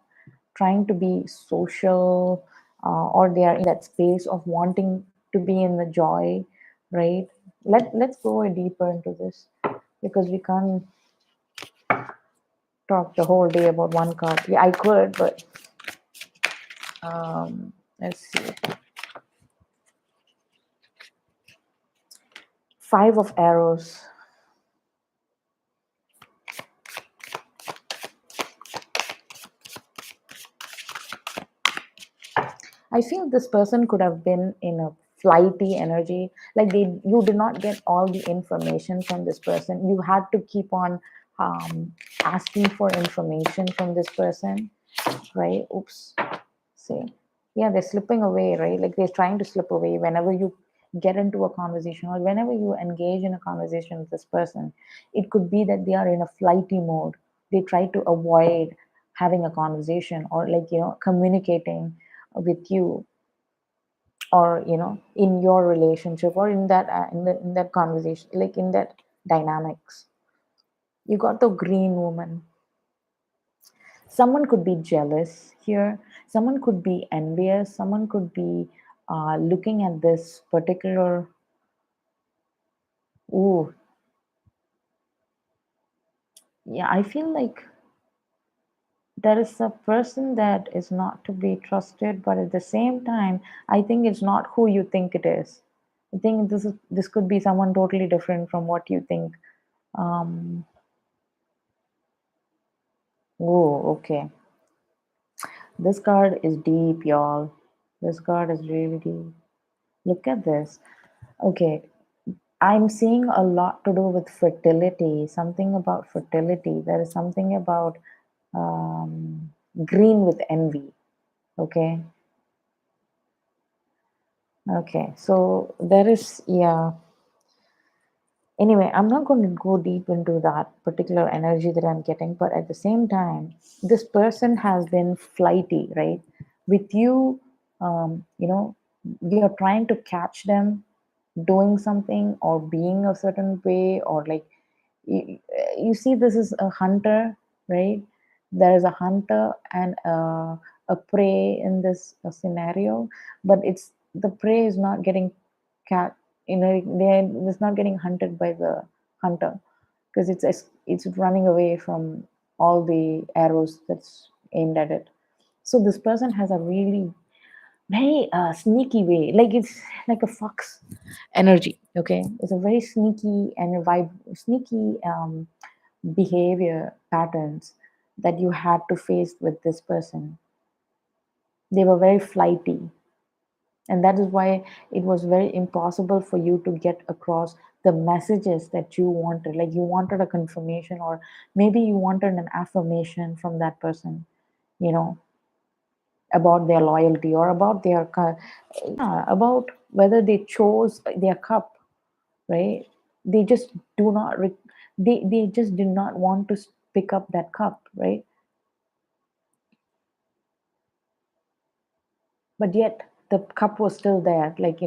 trying to be social, or they are in that space of wanting to be in the joy, right? Let's go deeper into this because we can't talk the whole day about one card. Yeah, I could, but let's see. Five of Arrows. I feel this person could have been in a flighty energy. Like you did not get all the information from this person. You had to keep on asking for information from this person, right? Oops. See, yeah, they're slipping away, right? Like they're trying to slip away whenever you get into a conversation or whenever you engage in a conversation with this person. It could be that they are in a flighty mode. They try to avoid having a conversation or, like, communicating with you, or in your relationship, or in that in that conversation, like in that dynamics. You got the Green Woman. Someone could be jealous here, someone could be envious, someone could be looking at this particular. Ooh, yeah, I feel like there is a person that is not to be trusted, but at the same time, I think it's not who you think it is. I think this could be someone totally different from what you think. um oh, okay. This card is deep, y'all. This card is really deep. Look at this. Okay, I'm seeing a lot to do with fertility, something about fertility. There is something about green with envy. Okay. Okay, so there is, yeah. Anyway, I'm not going to go deep into that particular energy that I'm getting, but at the same time, this person has been flighty, right? With you, you're trying to catch them doing something or being a certain way, or like you, you see, this is a hunter, right? There is a hunter and a prey in this scenario, but it's the prey is not getting cat, it's not getting hunted by the hunter because it's running away from all the arrows that's aimed at it. So this person has a really very sneaky way, like it's like a fox energy. Okay, it's a very sneaky and sneaky behavior patterns that you had to face with this person. They were very flighty, and that is why it was very impossible for you to get across the messages that you wanted. Like you wanted a confirmation, or maybe you wanted an affirmation from that person, you know, about their loyalty, or about their yeah, about whether they chose their cup, right? They just do not they just did not want to pick up that cup, right? But yet the cup was still there. Like,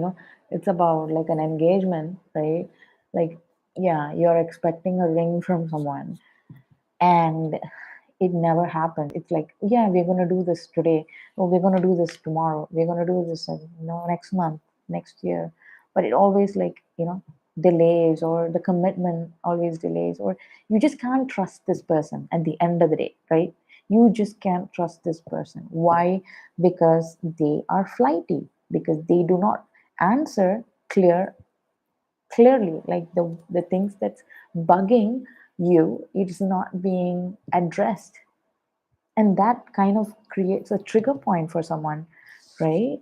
it's about like an engagement, right? Like, yeah, you're expecting a ring from someone, and it never happens. It's like, yeah, we're going to do this today, or we're going to do this tomorrow, we're going to do this next month, next year. But it always, like, delays, or the commitment always delays, or you just can't trust this person at the end of the day, right? You just can't trust this person. Why? Because they are flighty, because they do not answer clearly, like the things that's bugging you, it's not being addressed, and that kind of creates a trigger point for someone, right?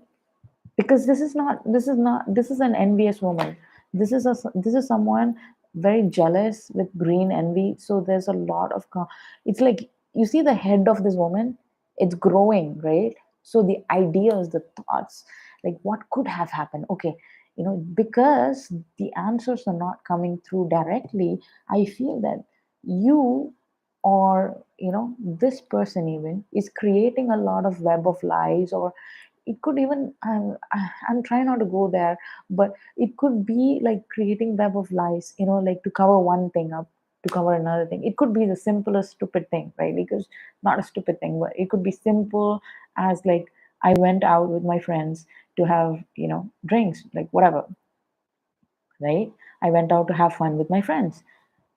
Because this is an envious woman. This is someone very jealous with green envy. So there's a lot of it's like, you see the head of this woman, it's growing, right? So the ideas, the thoughts, like what could have happened, okay, because the answers are not coming through directly. I feel that you, or this person even, is creating a lot of web of lies, or it could even, I'm trying not to go there, but it could be like creating web of lies, like to cover one thing up, to cover another thing. It could be the simplest stupid thing, right? Because not a stupid thing, but it could be simple as like, I went out with my friends to have drinks, like whatever, right? I went out to have fun with my friends,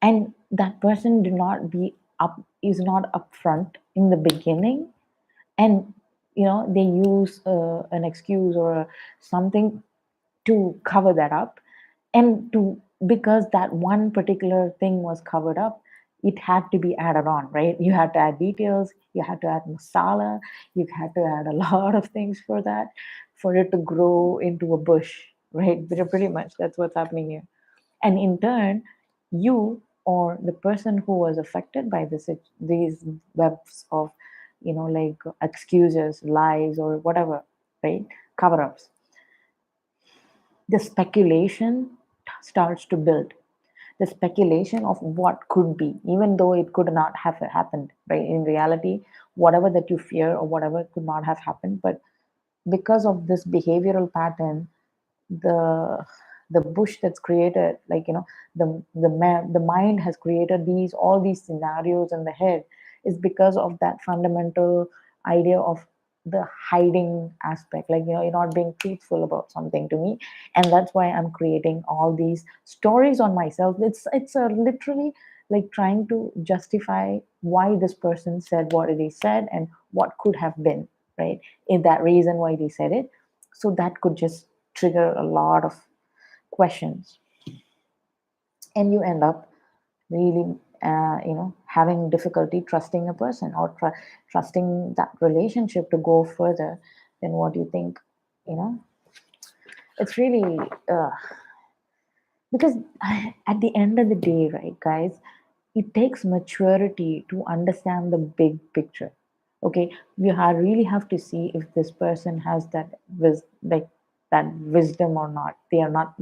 and that person did not be up is not upfront in the beginning, and they use an excuse or something to cover that up, and to because that one particular thing was covered up, it had to be added on, right? You had to add details, you had to add masala, you had to add a lot of things for that, for it to grow into a bush, right? Pretty much that's what's happening here. And in turn, you, or the person who was affected by these webs of like excuses, lies, or whatever, right, cover-ups, the speculation starts to build, the speculation of what could be, even though it could not have happened, right? In reality, whatever that you fear or whatever could not have happened, but because of this behavioral pattern, the the bush that's created, like the mind has created all these scenarios in the head, is because of that fundamental idea of the hiding aspect, like you're not being truthful about something to me, and that's why I'm creating all these stories on myself. It's a literally like trying to justify why this person said what they said, and what could have been, right, in that reason why they said it. So that could just trigger a lot of questions, and you end up really having difficulty trusting a person, or trusting that relationship to go further than what you think. you know it's really because at the end of the day, right, guys, it takes maturity to understand the big picture. Okay, really have to see if this person has that like that wisdom or not. They are not,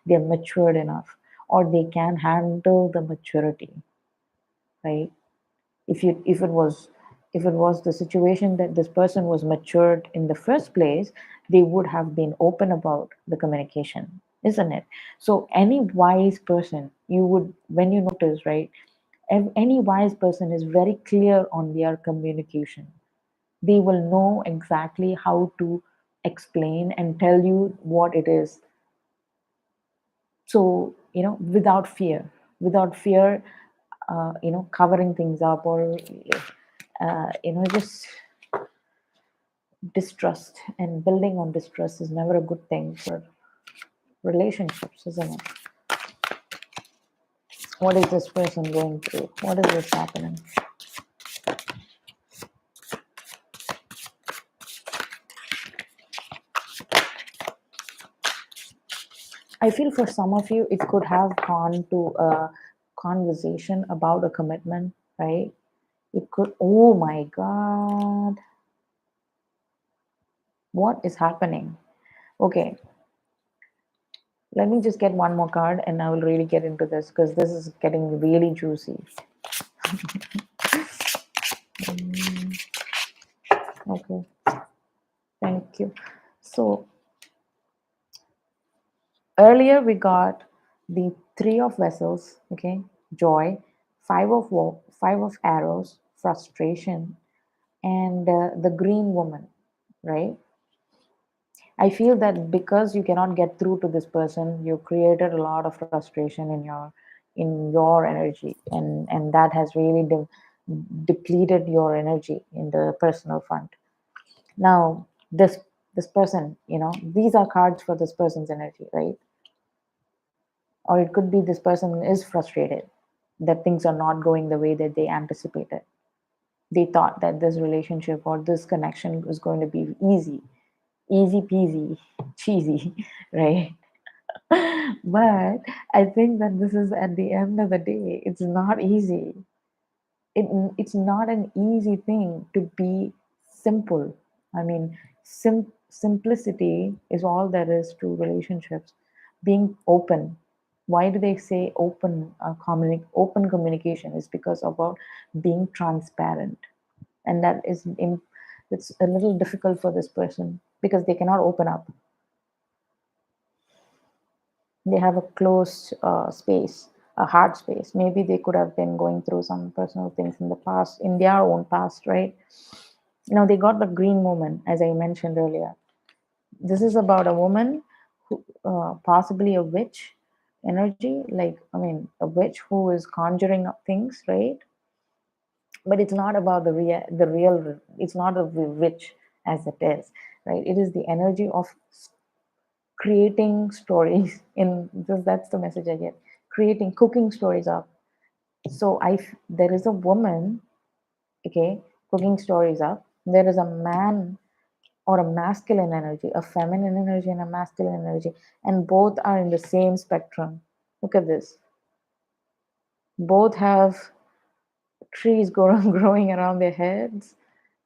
they are matured enough, or they can handle the maturity, right? If it was the situation that this person was matured in the first place, they would have been open about the communication, isn't it? So any wise person, you would, when you notice, right, any wise person is very clear on their communication. They will know exactly how to explain and tell you what it is. So, without fear, covering things up, or just distrust, and building on distrust is never a good thing for relationships, isn't it? What is this person going through? What is this happening? I feel for some of you, it could have gone to a conversation about a commitment, right? It could, oh my God, what is happening? Okay, let me just get one more card and I will really get into this because this is getting really juicy. Okay, thank you. So earlier we got the Three of Vessels, okay, joy, Five of Arrows, frustration, and the Green Woman, right? I feel that because you cannot get through to this person, you created a lot of frustration in your energy, and that has really depleted your energy in the personal front. Now, this person, these are cards for this person's energy, right? Or it could be this person is frustrated that things are not going the way that they anticipated. They thought that this relationship or this connection was going to be easy peasy, cheesy, right? But I think that this is, at the end of the day, it's not easy. It's not an easy thing to be simple. I mean, simplicity is all there is to relationships. Being open. Why do they say open communication? Is because about being transparent, and it's a little difficult for this person because they cannot open up. They have a closed space, a hard space. Maybe they could have been going through some personal things in the past, in their own past, right? Now they got the Green Woman, as I mentioned earlier. This is about a woman who, possibly a witch energy, like, I mean, a witch who is conjuring up things, right? But it's not about the real. It's not a witch as it is, right? It is the energy of creating stories in this. That's the message I get. Creating, cooking stories up. So there is a woman, okay, cooking stories up. There is a man, or a masculine energy, a feminine energy and a masculine energy, and both are in the same spectrum. Look at this. Both have trees growing around their heads,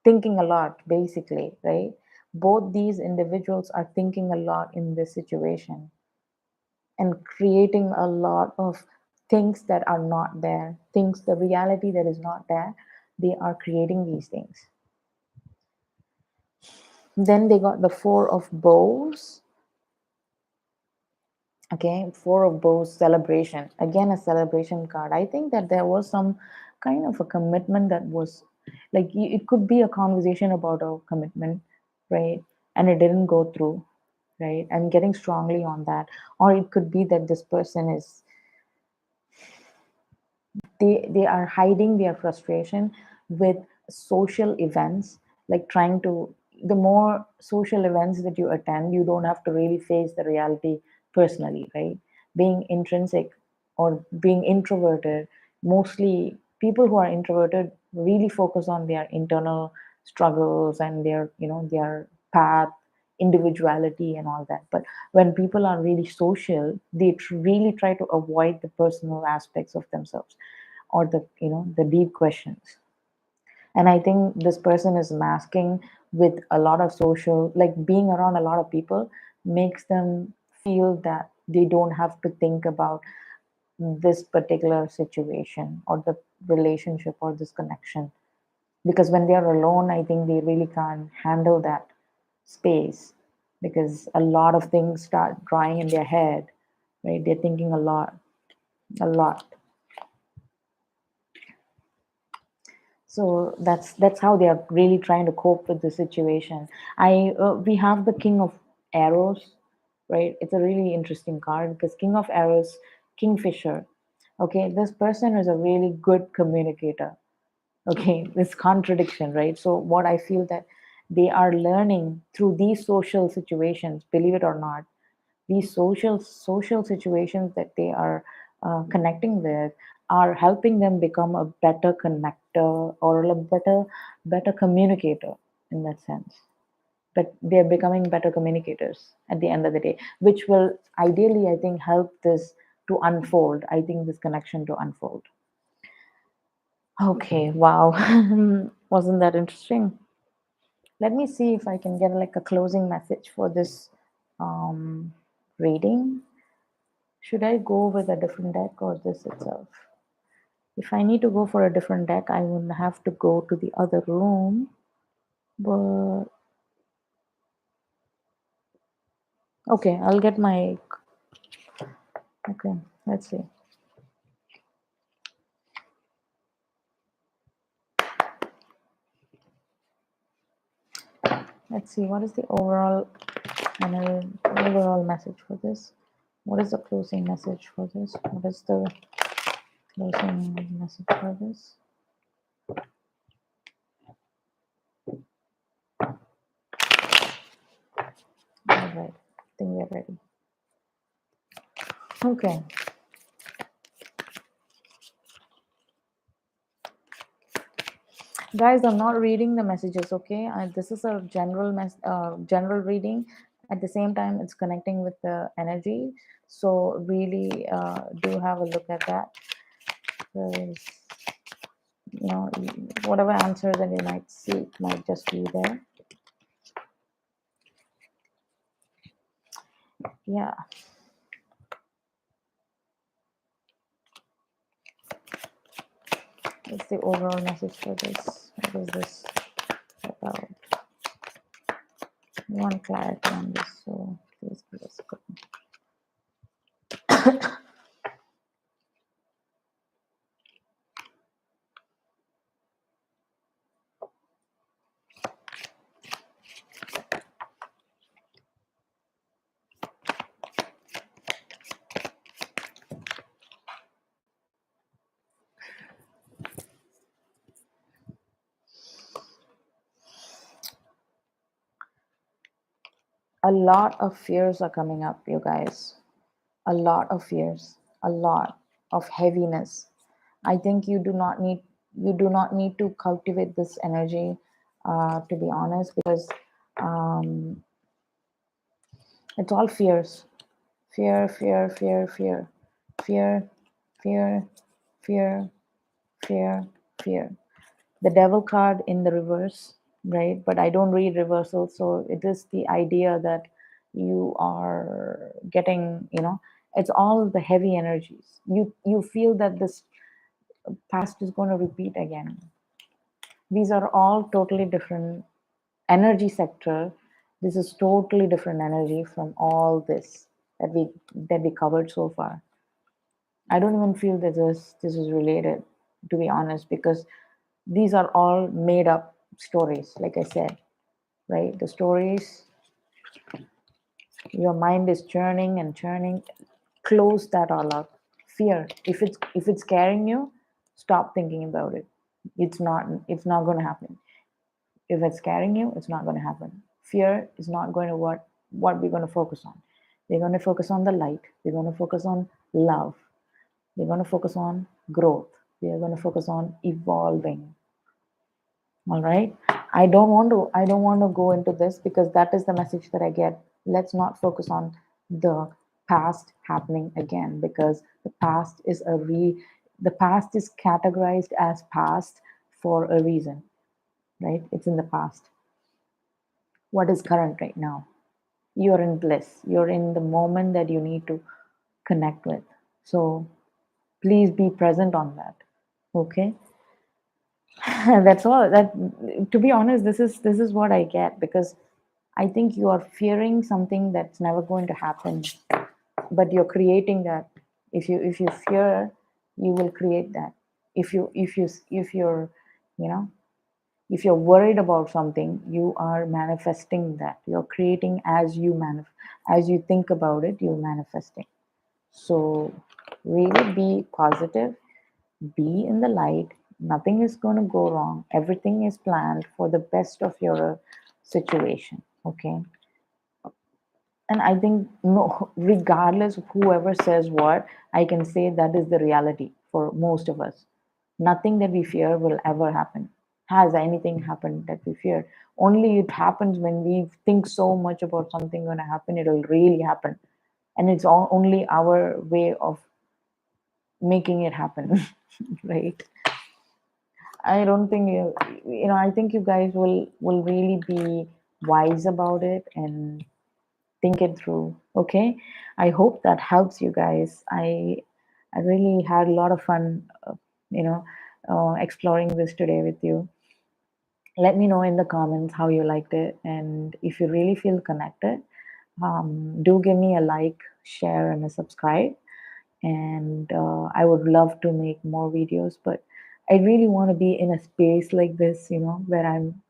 thinking a lot, basically, right? Both these individuals are thinking a lot in this situation and creating a lot of things that are not there, things, the reality that is not there. They are creating these things. Then they got the Four of Bows. Okay, Four of Bows, celebration. Again, a celebration card. I think that there was some kind of a commitment that was, like, it could be a conversation about a commitment, right? And it didn't go through, right? I'm getting strongly on that. Or it could be that this person is, they are hiding their frustration with social events, like trying to, the more social events that you attend, you don't have to really face the reality personally, right? Being intrinsic or being introverted, mostly people who are introverted really focus on their internal struggles and their path, individuality and all that. But when people are really social, they really try to avoid the personal aspects of themselves, or the deep questions. And I think this person is masking with a lot of social, like being around a lot of people, makes them feel that they don't have to think about this particular situation or the relationship or this connection. Because when they are alone, I think they really can't handle that space, because a lot of things start drawing in their head, right? They're thinking a lot, a lot. So that's how they are really trying to cope with the situation. We have the King of Arrows, right? It's a really interesting card because King of Arrows, Kingfisher. Okay, this person is a really good communicator. Okay, this contradiction, right? So what I feel that they are learning through these social situations, believe it or not, these social situations that they are connecting with are helping them become a better connector or a better communicator in that sense. But they're becoming better communicators at the end of the day, which will ideally, I think, help this to unfold. I think this connection to unfold. Okay, wow. Wasn't that interesting? Let me see if I can get like a closing message for this reading. Should I go with a different deck or this itself? If I need to go for a different deck, I will have to go to the other room. But okay, I'll get my. Okay, let's see. Let's see, what is the overall message for this? What is the closing message for this? What is the closing message for this? All right, I think we're ready. Okay. Guys, I'm not reading the messages, okay? This is a general reading. At the same time, it's connecting with the energy. So really do have a look at that. Because, you know, whatever answer that you might see might just be there. Yeah. What's the overall message for this? What is this about? We want clarity on this, so please give us a good. A lot of fears are coming up, you guys. A lot of fears, a lot of heaviness. I think you do not need to cultivate this energy, to be honest, because um, it's all fears. Fear, fear, fear, fear, fear, fear, fear, fear, fear. The devil card in the reverse, right? But I don't read reversal, so it is the idea that you are getting, it's all the heavy energies. You feel that this past is going to repeat again. These are all totally different energy sector. This is totally different energy from all this that we covered so far. I don't even feel that this is related, to be honest, because these are all made up stories, like I said, right? The stories, your mind is churning and churning. Close that all up. Fear. If it's scaring you, stop thinking about it. It's not going to happen. If it's scaring you, it's not going to happen. Fear is not going to what we're going to focus on. We're going to focus on the light. We're going to focus on love. We're going to focus on growth. We are going to focus on evolving. All right. I don't want to go into this because that is the message that I get. Let's not focus on the past happening again, because the past is categorized as past for a reason, right? It's in the past. What is current right now? you're in bliss. You're in the moment that you need to connect with. So please be present on that. Okay. That's all. That, to be honest, this is what I get, because I think you are fearing something that's never going to happen, but you're creating that. If you fear, you will create that. If you're, you know, if you're worried about something, you are manifesting that. You're creating as as you think about it, you're manifesting. So really be positive, be in the light. Nothing is going to go wrong. Everything is planned for the best of your situation. Okay. And I think, no, regardless of whoever says what, I can say that is the reality for most of us. Nothing that we fear will ever happen. Has anything happened that we fear? Only it happens when we think so much about something going to happen, it'll really happen. And it's only our way of making it happen. Right? I don't think I think you guys will really be wise about it and think it through. Okay. I hope that helps you guys. I really had a lot of fun, exploring this today with you. Let me know in the comments how you liked it, and if you really feel connected, do give me a like, share, and a subscribe. And I would love to make more videos, but I really want to be in a space like this, where I'm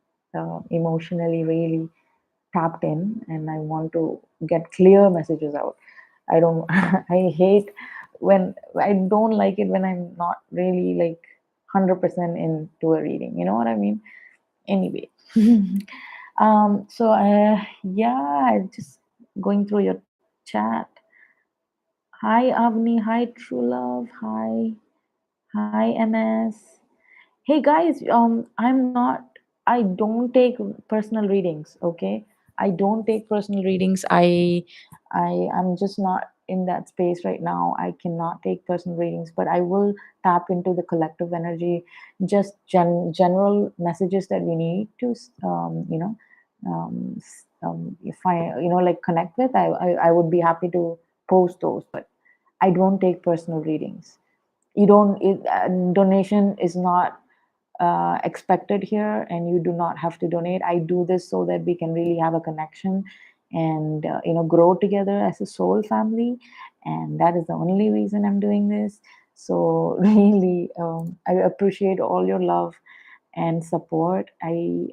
emotionally really tapped in, and I want to get clear messages out. I don't I hate when I don't like it when I'm not really like 100% into a reading. You know what I mean? Anyway. So yeah, I just going through your chat. Hi Avni, hi True Love, hi MS. Hey guys, I don't take personal readings, okay? I don't take personal readings. I'm just not in that space right now. I cannot take personal readings, but I will tap into the collective energy, just general messages that we need to, if I, like connect with, I would be happy to post those, but I don't take personal readings. You don't, donation is not expected here, and you do not have to donate. I do this so that we can really have a connection and grow together as a soul family, and that is the only reason I'm doing this. So really, I appreciate all your love and support. I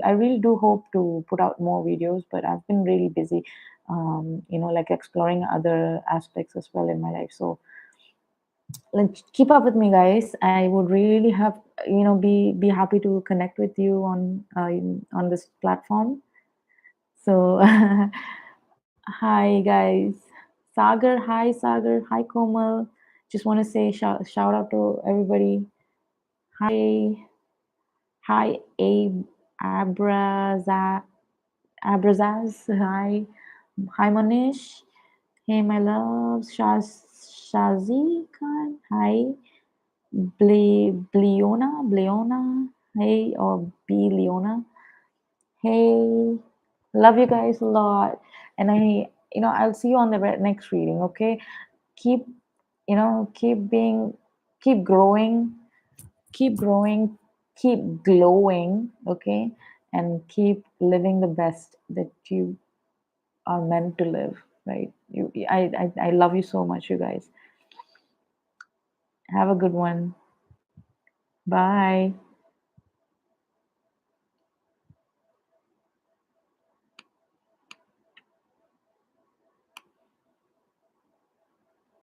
really do hope to put out more videos, but I've been really busy, like exploring other aspects as well in my life. So like keep up with me, guys. I would really have be happy to connect with you on this platform. So hi guys. Sagar, hi Sagar, hi Komal. Just want to say shout out to everybody. Hi, hi Abraza Abrazaz, hi Manish. Hey my loves, Shazi Khan, hi. Bleona, hey, or B Leona, hey, love you guys a lot, and I'll see you on the next reading. Okay, keep, keep growing, keep growing, keep glowing. Okay, and keep living the best that you are meant to live. Right? I love you so much, you guys. Have a good one. Bye.